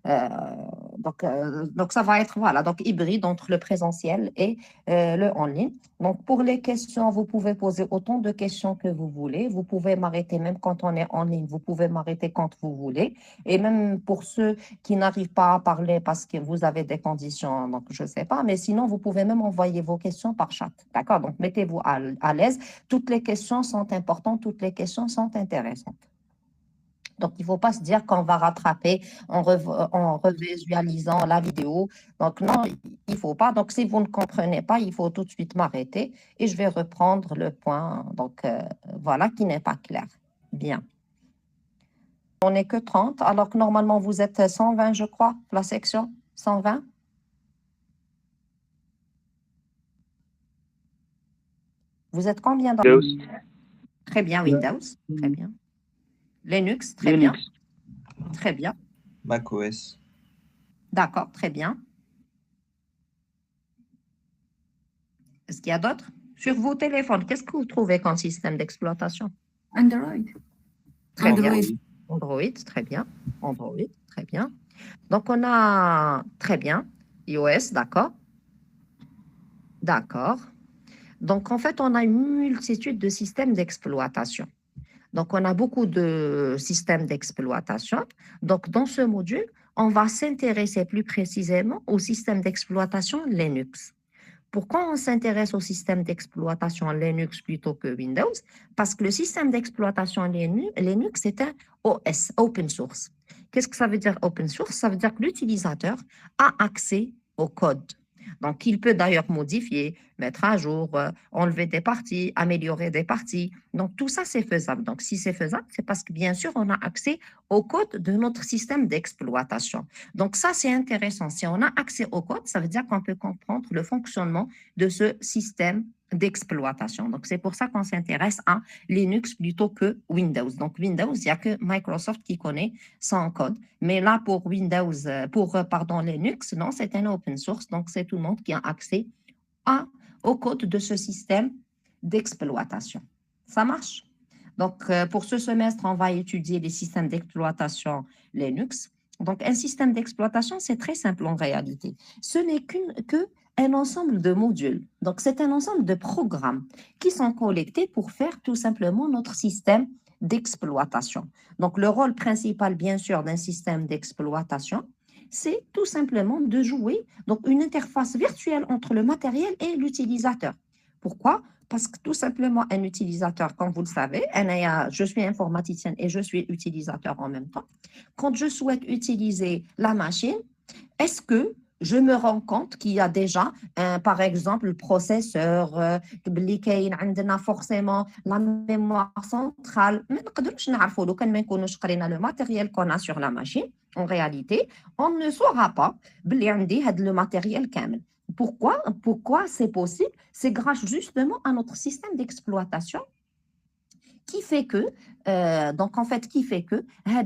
Euh, donc, ça va être voilà, donc hybride entre le présentiel et le en ligne. Donc, pour les questions, vous pouvez poser autant de questions que vous voulez. Vous pouvez m'arrêter même quand on est en ligne. Vous pouvez m'arrêter quand vous voulez. Et même pour ceux qui n'arrivent pas à parler parce que vous avez des conditions, donc je ne sais pas. Mais sinon, vous pouvez même envoyer vos questions par chat. D'accord? Donc, mettez-vous à l'aise. Toutes les questions sont importantes. Toutes les questions sont intéressantes. Donc, il ne faut pas se dire qu'on va rattraper en revisualisant la vidéo. Donc, non, il ne faut pas. Donc, si vous ne comprenez pas, il faut tout de suite m'arrêter et je vais reprendre le point, donc voilà, qui n'est pas clair. Bien. On n'est que 30, alors que normalement, vous êtes 120, je crois, la section 120. Vous êtes combien dans... Windows, Très bien, Windows. Très bien. Linux, très bien. Linux, Très bien. macOS. D'accord, très bien. Est-ce qu'il y a d'autres? Sur vos téléphones, qu'est-ce que vous trouvez comme système d'exploitation? Android. Très bien. Android. Android, très bien. Android, très bien. Donc, on a très bien. iOS, d'accord. D'accord. Donc, en fait, on a une multitude de systèmes d'exploitation. Donc, on a beaucoup de systèmes d'exploitation. Donc, dans ce module, on va s'intéresser plus précisément au système d'exploitation Linux. Pourquoi on s'intéresse au système d'exploitation Linux plutôt que Windows? Parce que le système d'exploitation Linux est un OS, open source. Qu'est-ce que ça veut dire open source? Ça veut dire que l'utilisateur a accès au code. Donc, il peut d'ailleurs modifier, mettre à jour, enlever des parties, améliorer des parties. Donc, tout ça, c'est faisable. Donc, si c'est faisable, c'est parce que, bien sûr, on a accès au code de notre système d'exploitation. Donc, ça, c'est intéressant. Si on a accès au code, ça veut dire qu'on peut comprendre le fonctionnement de ce système d'exploitation. Donc, c'est pour ça qu'on s'intéresse à Linux plutôt que Windows. Donc, Windows, il n'y a que Microsoft qui connaît son code. Mais là, pour Windows, pardon, Linux, non, c'est un open source. Donc, c'est tout le monde qui a accès au code de ce système d'exploitation. Ça marche? Donc, pour ce semestre, on va étudier les systèmes d'exploitation Linux. Donc, un système d'exploitation, c'est très simple en réalité. Ce n'est qu'un ensemble de modules. Donc, c'est un ensemble de programmes qui sont collectés pour faire tout simplement notre système d'exploitation. Donc, le rôle principal, bien sûr, d'un système d'exploitation, c'est tout simplement de jouer donc une interface virtuelle entre le matériel et l'utilisateur. Pourquoi? Parce que tout simplement, un utilisateur, comme vous le savez, je suis informaticienne et je suis utilisateur en même temps. Quand je souhaite utiliser la machine, est-ce que je me rends compte qu'il y a déjà, par exemple, le processeur, forcément la mémoire centrale. Le matériel qu'on a sur la machine, en réalité, on ne saura pas le matériel kamel. Pourquoi c'est possible? C'est grâce justement à notre système d'exploitation qui fait que,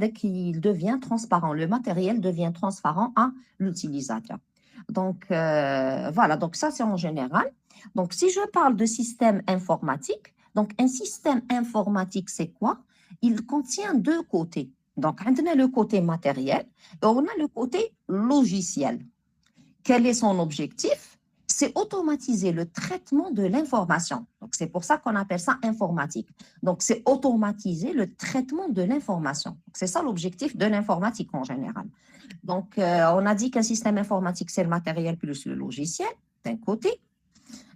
qu'il devient transparent. Le matériel devient transparent à l'utilisateur. Donc, voilà, donc ça c'est en général. Donc, si je parle de système informatique, donc un système informatique, c'est quoi? Il contient deux côtés. Donc, on a le côté matériel et on a le côté logiciel. Quel est son objectif? C'est automatiser le traitement de l'information. Donc, c'est pour ça qu'on appelle ça informatique. Donc, c'est automatiser le traitement de l'information. C'est ça l'objectif de l'informatique en général. Donc, on a dit qu'un système informatique, c'est le matériel plus le logiciel, d'un côté.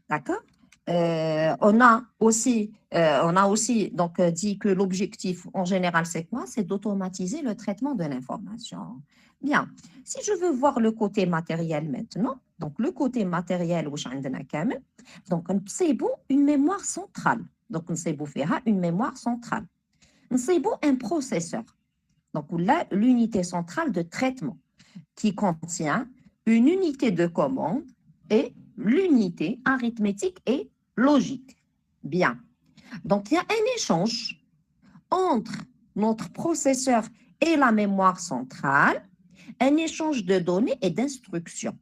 D'accord? On a aussi donc, dit que l'objectif en général, c'est quoi? C'est d'automatiser le traitement de l'information. Bien. Si je veux voir le côté matériel maintenant, donc le côté matériel, donc c'est une mémoire centrale. Donc, c'est une mémoire centrale. C'est un processeur. Donc, là, l'unité centrale de traitement qui contient une unité de commande et l'unité arithmétique et logique. Bien. Donc, il y a un échange entre notre processeur et la mémoire centrale, un échange de données et d'instructions.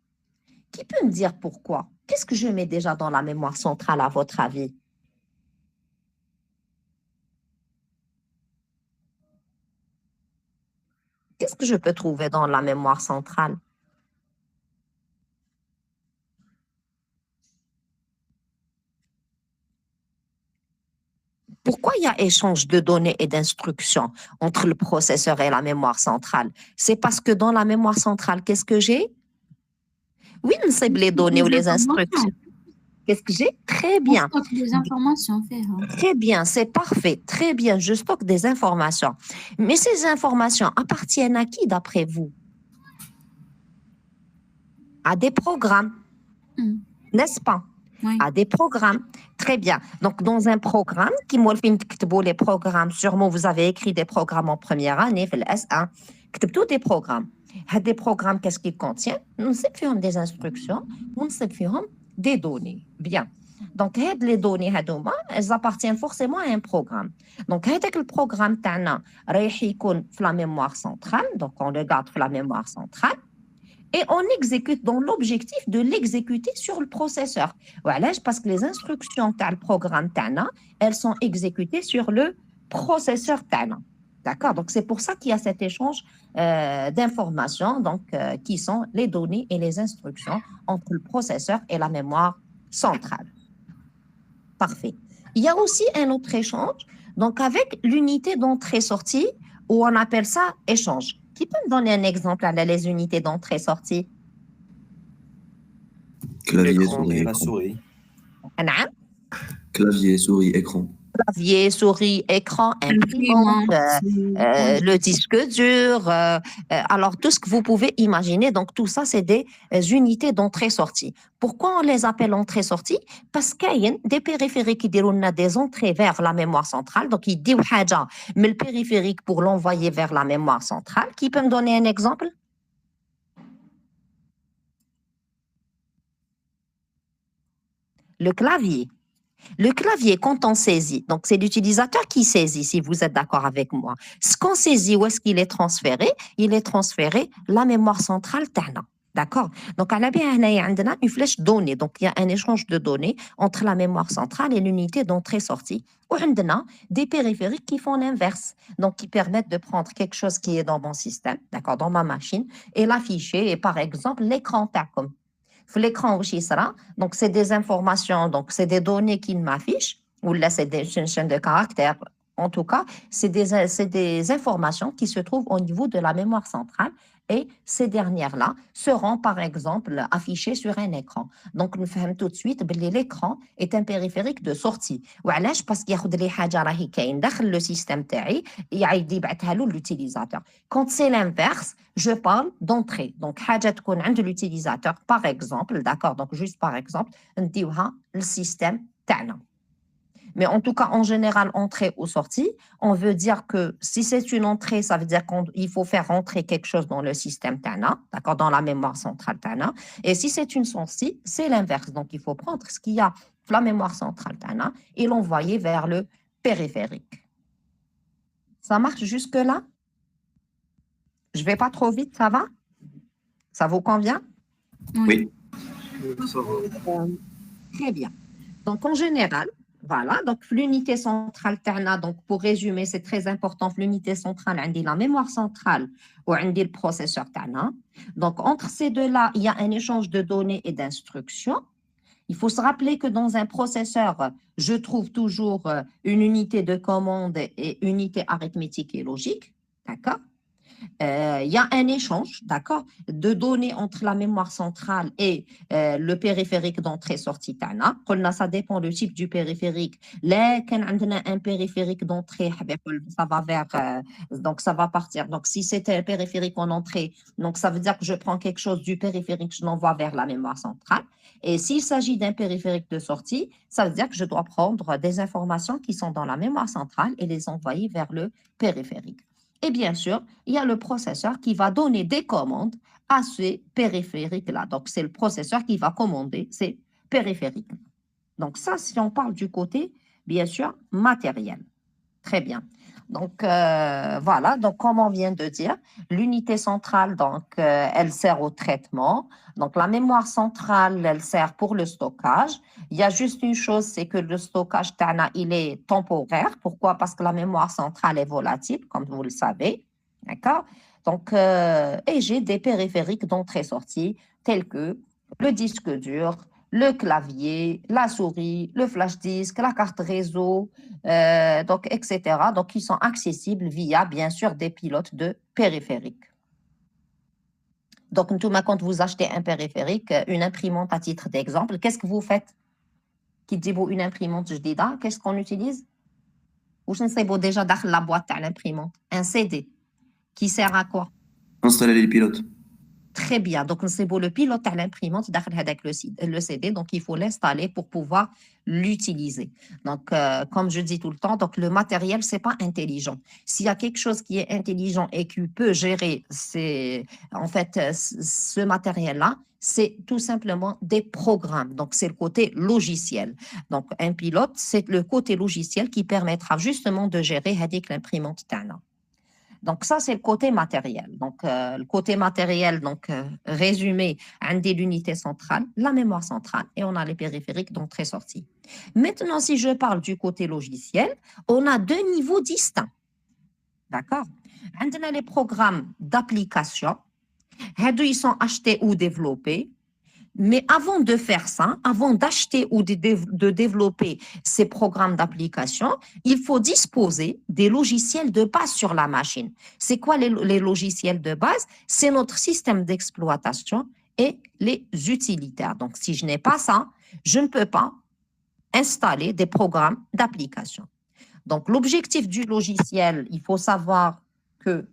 Qui peut me dire pourquoi? Qu'est-ce que je mets déjà dans la mémoire centrale, à votre avis? qu'est-ce que je peux trouver dans la mémoire centrale? Pourquoi il y a échange de données et d'instructions entre le processeur et la mémoire centrale? C'est parce que dans la mémoire centrale, qu'est-ce que j'ai? Oui, c'est les données ou les instructions. Qu'est-ce que j'ai? Très On bien. stocke des informations, Ferha. Très bien, c'est parfait. Très bien, je stocke des informations. Mais ces informations appartiennent à qui d'après vous? À des programmes, n'est-ce pas? Oui. À des programmes. Très bien. Donc, dans un programme, qui les programmes, sûrement vous avez écrit des programmes en première année, le S1, tous des programmes. Des programmes, qu'est-ce qu'ils contiennent? Nous avons des instructions, nous avons des données. Bien. Donc, les données, elles appartiennent forcément à un programme. Donc, le programme, la mémoire centrale, donc on le garde la mémoire centrale, et on exécute dans l'objectif de l'exécuter sur le processeur. Voilà, parce que les instructions du programme TANA, elles sont exécutées sur le processeur TANA. D'accord? Donc, c'est pour ça qu'il y a cet échange d'informations, donc, qui sont les données et les instructions entre le processeur et la mémoire centrale. Parfait. Il y a aussi un autre échange, donc avec l'unité d'entrée-sortie, où on appelle ça échange. Qui peut me donner un exemple à les unités d'entrée-sortie? Clavier, L'écran souris, et la écran. souris. نعم. Clavier, souris, écran. Clavier, souris, écran, imprimante, le disque dur, alors tout ce que vous pouvez imaginer. Donc tout ça, c'est des unités d'entrée-sortie. Pourquoi on les appelle entrée-sortie? Parce qu'il y a des périphériques qui déroulent des entrées vers la mémoire centrale. Donc ils disent mais le périphérique pour l'envoyer vers la mémoire centrale. Qui peut me donner un exemple? Le clavier. Le clavier, quand on saisit, donc c'est l'utilisateur qui saisit, si vous êtes d'accord avec moi. Ce qu'on saisit, où est-ce qu'il est transféré? Il est transféré la mémoire centrale TANA. D'accord? Donc, il y a une flèche donnée. Donc, il y a un échange de données entre la mémoire centrale et l'unité d'entrée-sortie. Ou on a des périphériques qui font l'inverse. Donc, qui permettent de prendre quelque chose qui est dans mon système, d'accord, dans ma machine, et l'afficher. Et par exemple, l'écran TACOM. L'écran aussi sera. Donc, c'est des informations, donc c'est des données qui m'affichent, ou là, c'est une chaîne de caractères. En tout cas, c'est des informations qui se trouvent au niveau de la mémoire centrale et ces dernières-là seront, par exemple, affichées sur un écran. Donc, nous faisons tout de suite que l'écran est un périphérique de sortie. وعلاش؟ parce qu'il y a des choses راهي كاين داخل le système تاعي يعيد يبعثها له l'utilisateur. Quand c'est l'inverse, je parle d'entrée. Donc, حاجة تكون عند l'utilisateur, par exemple, d'accord? Donc, juste par exemple, نديوها le système تاعنا. Mais en tout cas, en général, entrée ou sortie, on veut dire que si c'est une entrée, ça veut dire qu'il faut faire rentrer quelque chose dans le système TANA, d'accord, dans la mémoire centrale TANA. Et si c'est une sortie, c'est l'inverse. Donc, il faut prendre ce qu'il y a dans la mémoire centrale TANA et l'envoyer vers le périphérique. Ça marche jusque-là? Je ne vais pas trop vite, ça va? Ça vous convient? Oui. Très bien. Donc, en général, voilà, donc l'unité centrale TANA, donc pour résumer, c'est très important, l'unité centrale, on dit la mémoire centrale ou on dit le processeur TANA. Donc, entre ces deux-là, il y a un échange de données et d'instructions. Il faut se rappeler que dans un processeur, je trouve toujours une unité de commande et unité arithmétique et logique, d'accord? Il y a un échange, d'accord, de données entre la mémoire centrale et le périphérique d'entrée-sortie TANA. Ça dépend du type du périphérique. Là, quand on a un périphérique d'entrée, ça va vers, donc ça va partir. Donc, si c'est un périphérique en entrée, donc ça veut dire que je prends quelque chose du périphérique, je l'envoie vers la mémoire centrale. Et s'il s'agit d'un périphérique de sortie, ça veut dire que je dois prendre des informations qui sont dans la mémoire centrale et les envoyer vers le périphérique. Et bien sûr, il y a le processeur qui va donner des commandes à ces périphériques-là. Donc, c'est le processeur qui va commander ces périphériques. Donc, ça, si on parle du côté, bien sûr, matériel. Très bien. Donc, voilà. Donc, comme on vient de dire, l'unité centrale, donc, elle sert au traitement. Donc, la mémoire centrale, elle sert pour le stockage. Il y a juste une chose, c'est que le stockage TANA, il est temporaire. Pourquoi? Parce que la mémoire centrale est volatile, comme vous le savez. D'accord? Donc, et j'ai des périphériques d'entrée-sortie tels que le disque dur, le clavier, la souris, le flash disk, la carte réseau, donc, etc. Donc, qui sont accessibles via, bien sûr, des pilotes de périphériques. Donc, quand vous achetez un périphérique, une imprimante à titre d'exemple, qu'est-ce que vous faites? Qui dit une imprimante جديدة, qu'est-ce qu'on utilise? Ou نصيبوا déjà dans la boîte à l'imprimante? Un CD qui sert à quoi? Installer les pilotes. Très bien. Donc, c'est beau, le pilote à l'imprimante avec le CD. Donc, il faut l'installer pour pouvoir l'utiliser. Donc, comme je dis tout le temps, donc le matériel, c'est pas intelligent. S'il y a quelque chose qui est intelligent et qui peut gérer en fait, ce matériel-là, c'est tout simplement des programmes. Donc, c'est le côté logiciel. Donc, un pilote, c'est le côté logiciel qui permettra justement de gérer avec l'imprimante Tana. Donc, ça, c'est le côté matériel. Donc, le côté matériel, donc, résumé, on a l'unité centrale, la mémoire centrale, et on a les périphériques d'entrée-sortie. Maintenant, si je parle du côté logiciel, on a deux niveaux distincts. D'accord? On a les programmes d'application. Ils sont achetés ou développés. Mais avant de faire ça, avant d'acheter ou de développer ces programmes d'application, il faut disposer des logiciels de base sur la machine. C'est quoi les logiciels de base? C'est notre système d'exploitation et les utilitaires. Donc, si je n'ai pas ça, je ne peux pas installer des programmes d'application. Donc, l'objectif du logiciel, il faut savoir que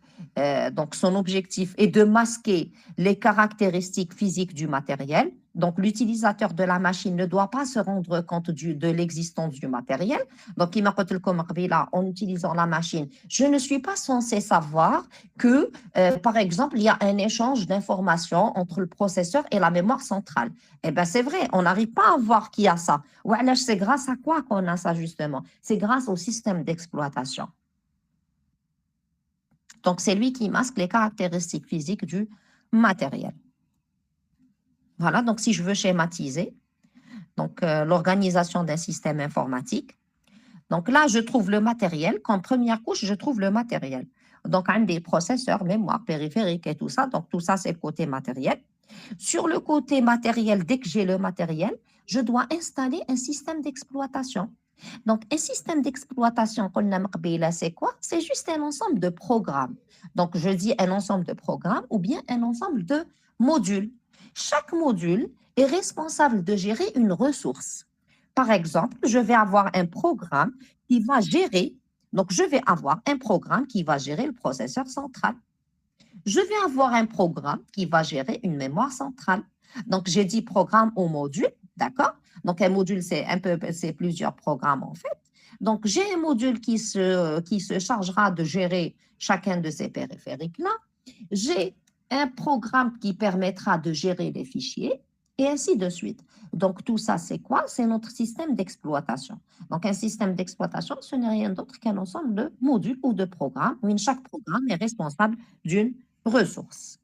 donc son objectif est de masquer les caractéristiques physiques du matériel. Donc, l'utilisateur de la machine ne doit pas se rendre compte de l'existence du matériel. Donc, en utilisant la machine, je ne suis pas censé savoir que, par exemple, il y a un échange d'informations entre le processeur et la mémoire centrale. Eh bien, c'est vrai, on n'arrive pas à voir qu'il y a ça. C'est grâce à quoi qu'on a ça, justement? C'est grâce au système d'exploitation. Donc, c'est lui qui masque les caractéristiques physiques du matériel. Voilà, donc si je veux schématiser donc, l'organisation d'un système informatique, donc là, je trouve le matériel. Comme première couche, je trouve le matériel. Donc, un des processeurs, mémoire, périphérique et tout ça. Donc, tout ça, c'est le côté matériel. Sur le côté matériel, dès que j'ai le matériel, je dois installer un système d'exploitation. Donc, un système d'exploitation, c'est quoi? C'est juste un ensemble de programmes. Donc, je dis un ensemble de programmes ou bien un ensemble de modules. Chaque module est responsable de gérer une ressource. Par exemple, je vais avoir un programme qui va gérer, donc je vais avoir un programme qui va gérer le processeur central. Je vais avoir un programme qui va gérer une mémoire centrale. Donc, j'ai dit programme au module, d'accord? Donc, un module, c'est plusieurs programmes en fait. Donc, j'ai un module qui se chargera de gérer chacun de ces périphériques-là. J'ai un programme qui permettra de gérer les fichiers et ainsi de suite. Donc, tout ça, c'est quoi? C'est notre système d'exploitation. Donc, un système d'exploitation, ce n'est rien d'autre qu'un ensemble de modules ou de programmes où chaque programme est responsable d'une ressource.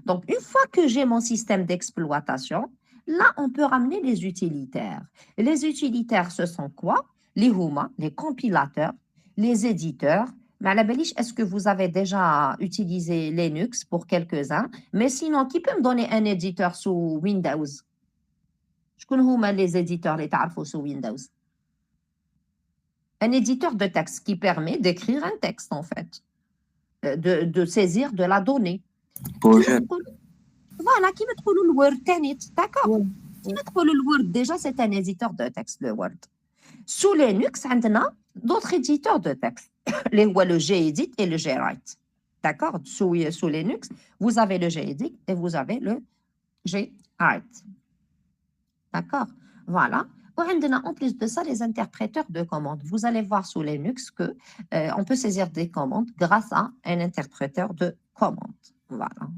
Donc, une fois que j'ai mon système d'exploitation, là, on peut ramener les utilitaires. Les utilitaires, ce sont quoi? Les HUMA, les compilateurs, les éditeurs. Mais à la beliche, est-ce que vous avez déjà utilisé Linux pour quelques-uns? Mais sinon, qui peut me donner un éditeur sous Windows? Je connais les éditeurs les sous Windows. Un éditeur de texte qui permet d'écrire un texte, en fait, de saisir de la donnée. Voilà, qui me trouve le Word, d'accord? Qui me trouve le Word, déjà, c'est un éditeur de texte, le Word. Sous Linux, on a d'autres éditeurs de texte, le Gedit et le Gwrite. D'accord? Sous Linux, vous avez le Gedit et vous avez le Gwrite. D'accord? Voilà. En plus de ça, les interpréteurs de commandes. Vous allez voir sous Linux qu'on peut saisir des commandes grâce à un interpréteur de commandes. Voilà.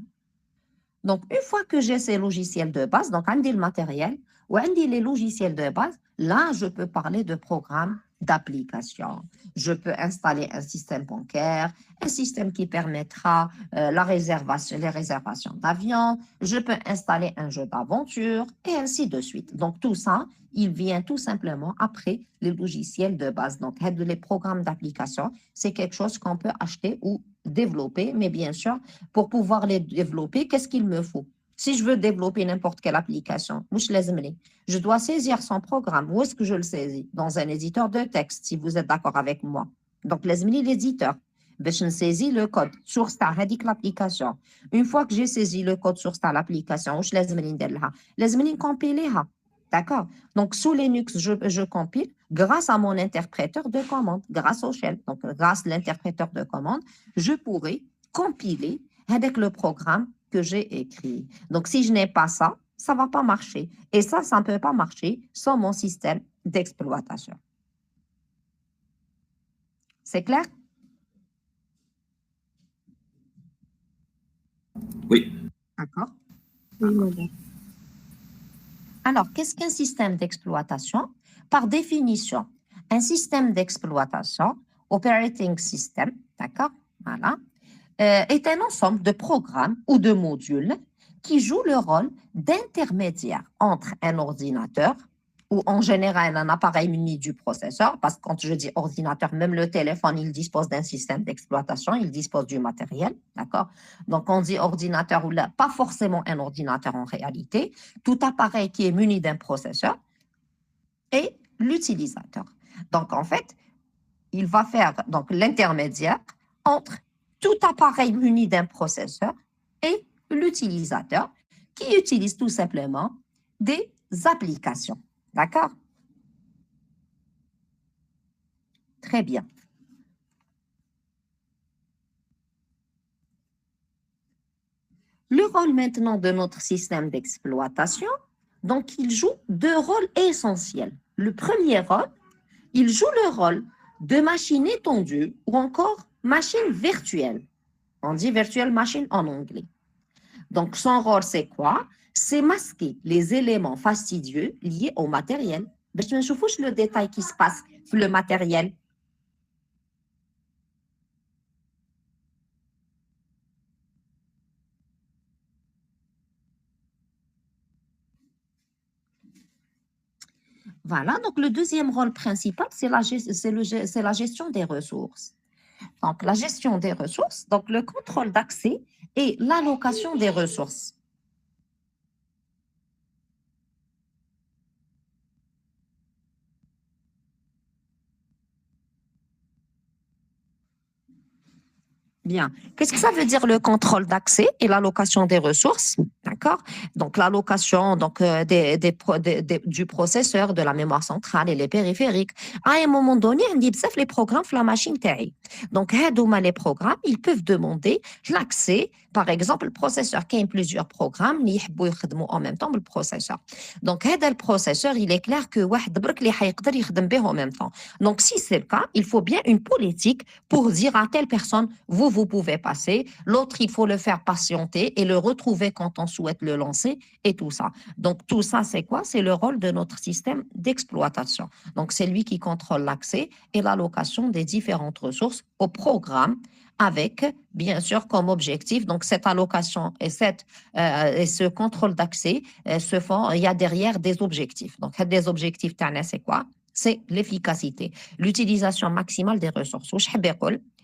Donc, une fois que j'ai ces logiciels de base, donc on dit le matériel, ou on dit les logiciels de base, là, je peux parler de programmes d'application. Je peux installer un système bancaire, un système qui permettra les réservations d'avions. Je peux installer un jeu d'aventure et ainsi de suite. Donc, tout ça, il vient tout simplement après les logiciels de base. Donc, les programmes d'application, c'est quelque chose qu'on peut acheter ou développer, mais bien sûr, pour pouvoir les développer, qu'est-ce qu'il me faut? Si je veux développer n'importe quelle application, je dois saisir son programme. Où est-ce que je le saisis? Dans un éditeur de texte, si vous êtes d'accord avec moi. Donc, l'éditeur. Je saisis le code source de l'application. Une fois que j'ai saisi le code source de l'application, je vais compiler. D'accord? Donc, sous Linux, je compile grâce à mon interpréteur de commande, grâce au shell. Donc, grâce à l'interpréteur de commande, je pourrai compiler avec le programme que j'ai écrit. Donc, si je n'ai pas ça, ça ne va pas marcher. Et ça ne peut pas marcher sans mon système d'exploitation. C'est clair? Oui. D'accord. Oui, madame. Alors, qu'est-ce qu'un système d'exploitation? Par définition, un système d'exploitation, operating system, d'accord, voilà, est un ensemble de programmes ou de modules qui jouent le rôle d'intermédiaire entre un ordinateur ou en général un appareil muni du processeur, parce que quand je dis ordinateur, même le téléphone, il dispose d'un système d'exploitation, il dispose du matériel, d'accord? Donc, on dit ordinateur ou là, pas forcément un ordinateur en réalité, tout appareil qui est muni d'un processeur et l'utilisateur. Donc, en fait, il va faire donc l'intermédiaire entre tout appareil muni d'un processeur et l'utilisateur qui utilise tout simplement des applications. D'accord? Très bien. Le rôle maintenant de notre système d'exploitation, donc il joue deux rôles essentiels. Le premier rôle, il joue le rôle de machine étendue ou encore machine virtuelle. On dit virtual machine en anglais. Donc, son rôle, c'est quoi? C'est masquer les éléments fastidieux liés au matériel. Je ne sais pas le détail qui se passe sur le matériel. Voilà, donc le deuxième rôle principal, c'est la gestion des ressources. Donc, la gestion des ressources, donc le contrôle d'accès et l'allocation des ressources. Bien. Qu'est-ce que ça veut dire le contrôle d'accès et l'allocation des ressources? D'accord? Donc, l'allocation du processeur, de la mémoire centrale et les périphériques. À un moment donné, on dit les programmes sur la machine TI. Donc, les programmes, ils peuvent demander l'accès. Par exemple, le processeur qui a plusieurs programmes, ils peuvent en même temps le processeur. Donc, le processeur, il est clair que en même temps. Donc, si c'est le cas, il faut bien une politique pour dire à telle personne, vous pouvez passer, l'autre, il faut le faire patienter et le retrouver quand on souhaite le lancer et tout ça. Donc, tout ça, c'est quoi? C'est le rôle de notre système d'exploitation. Donc, c'est lui qui contrôle l'accès et l'allocation des différentes ressources au programme avec, bien sûr, comme objectif, donc cette allocation et ce contrôle d'accès se font, il y a derrière des objectifs. Donc, des objectifs, c'est quoi? C'est l'efficacité, l'utilisation maximale des ressources.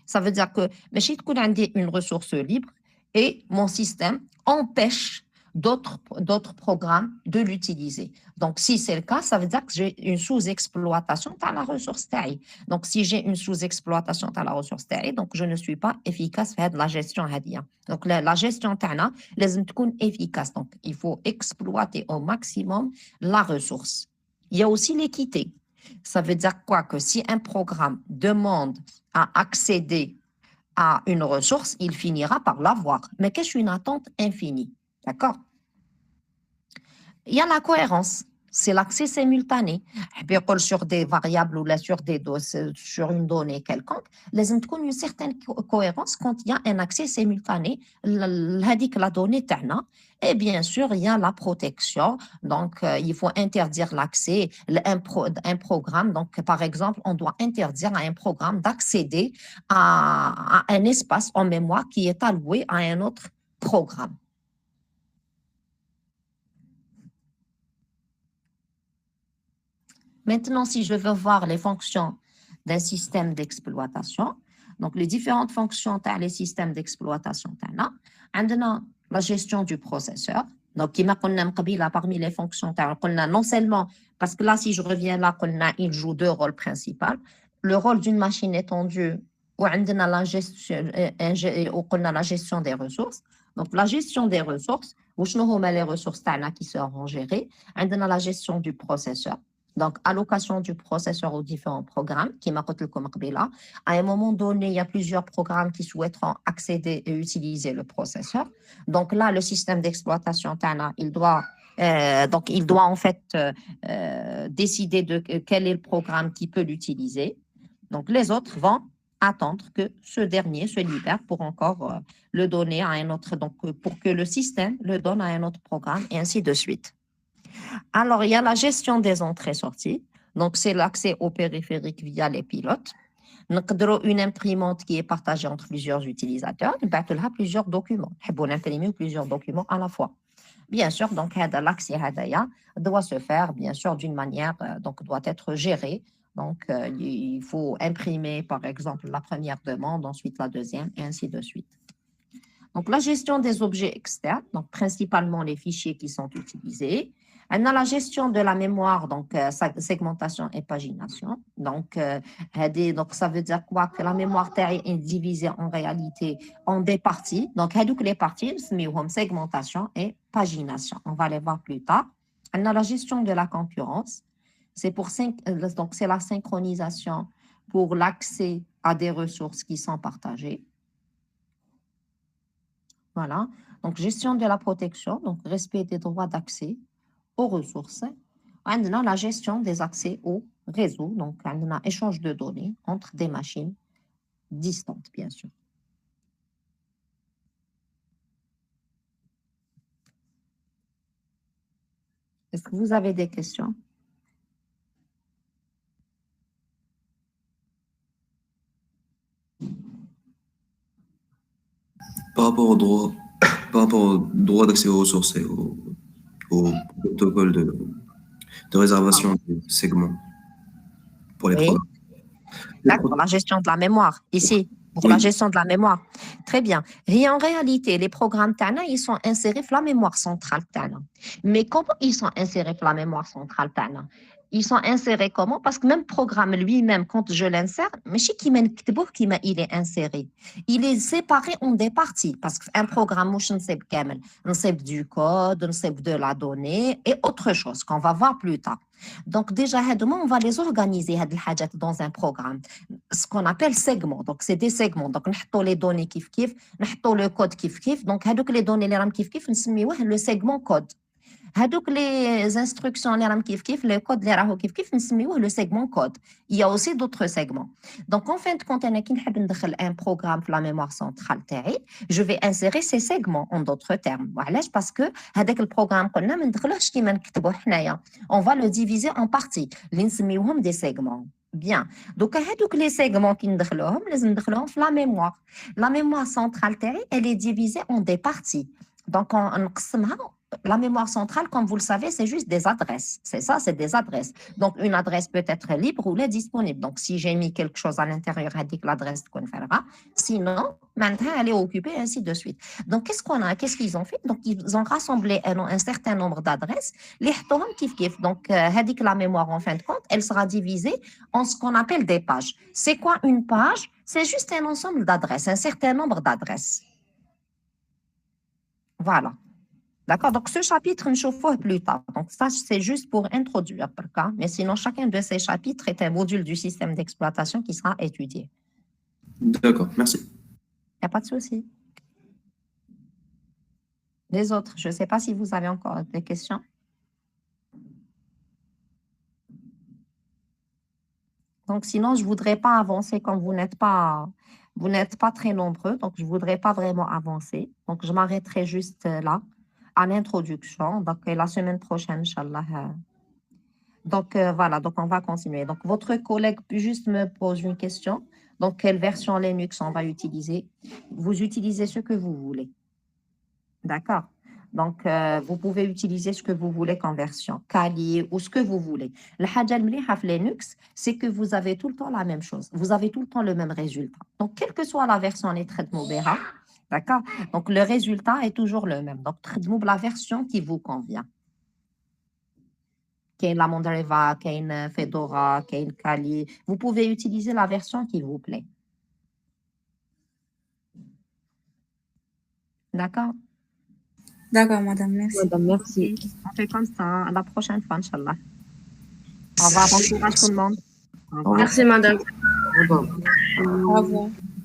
Ça veut dire que je suis une ressource libre et mon système empêche d'autres programmes de l'utiliser. Donc, si c'est le cas, ça veut dire que j'ai une sous-exploitation de la ressource TAI. Donc, si j'ai une sous-exploitation de la ressource TAI, donc je ne suis pas efficace dans la gestion. Donc, la gestion TAI, les être efficace. Donc, il faut exploiter au maximum la ressource. Il y a aussi l'équité. Ça veut dire quoi? Que si un programme demande à accéder à une ressource, il finira par l'avoir. Mais qu'est-ce qu'une attente infinie? D'accord? Il y a la cohérence. C'est l'accès simultané. Sur des variables ou sur une donnée quelconque, les ont une certaine cohérence quand il y a un accès simultané, la donnée tana. Et bien sûr, il y a la protection. Donc, il faut interdire l'accès un programme. Donc, par exemple, on doit interdire à un programme d'accéder à un espace en mémoire qui est alloué à un autre programme. Maintenant, si je veux voir les fonctions d'un système d'exploitation, Donc, les différentes fonctions, les systèmes d'exploitation, on a la gestion du processeur. Donc, parmi les fonctions, non seulement, parce que là, si je reviens là, il joue deux rôles principaux. Le rôle d'une machine étendue, où on a la gestion des ressources. Donc, la gestion des ressources, où les ressources qui seront gérées, on a la gestion du processeur. Donc, allocation du processeur aux différents programmes, qui m'a dit là. À un moment donné, il y a plusieurs programmes qui souhaiteront accéder et utiliser le processeur. Donc là, le système d'exploitation, il doit en fait décider de quel est le programme qui peut l'utiliser. Donc, les autres vont attendre que ce dernier se libère pour encore le donner à un autre, donc pour que le système le donne à un autre programme et ainsi de suite. Alors, il y a la gestion des entrées-sorties. Donc, c'est l'accès au périphérique via les pilotes. Une imprimante qui est partagée entre plusieurs utilisateurs, il y a plusieurs documents. On imprimer plusieurs documents à la fois. Bien sûr, donc l'accès doit se faire, bien sûr, d'une manière, donc doit être géré. Donc, il faut imprimer, par exemple, la première demande, ensuite la deuxième, et ainsi de suite. Donc, la gestion des objets externes, donc principalement les fichiers qui sont utilisés. On a la gestion de la mémoire, donc segmentation et pagination. Donc, ça veut dire quoi? Que la mémoire est divisée en réalité en des parties. Donc, les parties, segmentation et pagination. On va les voir plus tard. On a la gestion de la concurrence. C'est la synchronisation pour l'accès à des ressources qui sont partagées. Voilà. Donc, gestion de la protection, donc respect des droits d'accès aux ressources. On a la gestion des accès au réseau, donc on a échange de données entre des machines distantes, bien sûr. Est-ce que vous avez des questions? Par rapport au droit d'accès aux ressources et au protocole de réservation des segments pour les programmes. D'accord, la gestion de la mémoire, ici, pour la gestion de la mémoire. Très bien. Et en réalité, les programmes TANA, ils sont insérés dans la mémoire centrale TANA. Mais comment ils sont insérés dans la mémoire centrale TANA? Ils sont insérés comment? Parce que même programme lui-même, quand je l'insère, il est inséré. Il est séparé en des parties. Parce qu'un programme, on sait du code, on sait de la donnée et autre chose qu'on va voir plus tard. Donc déjà, on va les organiser dans un programme, ce qu'on appelle segments. Donc c'est des segments. Donc on met les données kif, on met le code kif. Donc les données kif, on le segment code. Les instructions, le code, le segment code. Il y a aussi d'autres segments. Donc, en fin de compte, quand un programme pour la mémoire centrale, je vais insérer ces segments en d'autres termes. Parce que le programme, on va le diviser en parties. Des segments. Bien. Donc, les segments qui sont la mémoire. La mémoire centrale, elle est divisée en des parties. Donc, la mémoire centrale, comme vous le savez, c'est juste des adresses. C'est ça, c'est des adresses. Donc, une adresse peut être libre ou elle est disponible. Donc, si j'ai mis quelque chose à l'intérieur, elle dit que l'adresse qu'on fera. Sinon, maintenant, elle est occupée, ainsi de suite. Donc, qu'est-ce qu'on a? Qu'est-ce qu'ils ont fait? Donc, ils ont rassemblé un certain nombre d'adresses. Les kif. Donc, la mémoire, en fin de compte, elle sera divisée en ce qu'on appelle des pages. C'est quoi une page? C'est juste un ensemble d'adresses, un certain nombre d'adresses. Voilà. D'accord, donc ce chapitre, nous chauffe plus tard. Donc ça, c'est juste pour introduire. Mais sinon, chacun de ces chapitres est un module du système d'exploitation qui sera étudié. D'accord, merci. Il n'y a pas de souci. Les autres, je ne sais pas si vous avez encore des questions. Donc sinon, je ne voudrais pas avancer comme vous n'êtes pas très nombreux. Donc, je ne voudrais pas vraiment avancer. Donc, je m'arrêterai juste là. À l'introduction, donc la semaine prochaine, Inch'Allah. Donc, voilà, donc on va continuer. Donc, votre collègue peut juste me poser une question. Donc, quelle version Linux on va utiliser? Vous utilisez ce que vous voulez. D'accord. Donc, vous pouvez utiliser ce que vous voulez comme version, Kali ou ce que vous voulez. Le حاجة المليحة في Linux, c'est que vous avez tout le temps la même chose. Vous avez tout le temps le même résultat. Donc, quelle que soit la version اللي تخدموا بها, d'accord? Donc, le résultat est toujours le même. Donc, تخدموا la version qui vous convient. Kain la Mandriva, Kain Fedora, Kain Kali. Vous pouvez utiliser la version qui vous plaît. D'accord? D'accord, madame, merci. Madame, merci. On fait comme ça. À la prochaine fois, Inch'Allah. Au revoir. Bon courage tout le monde. Au revoir. Merci, madame. Au revoir. Au revoir.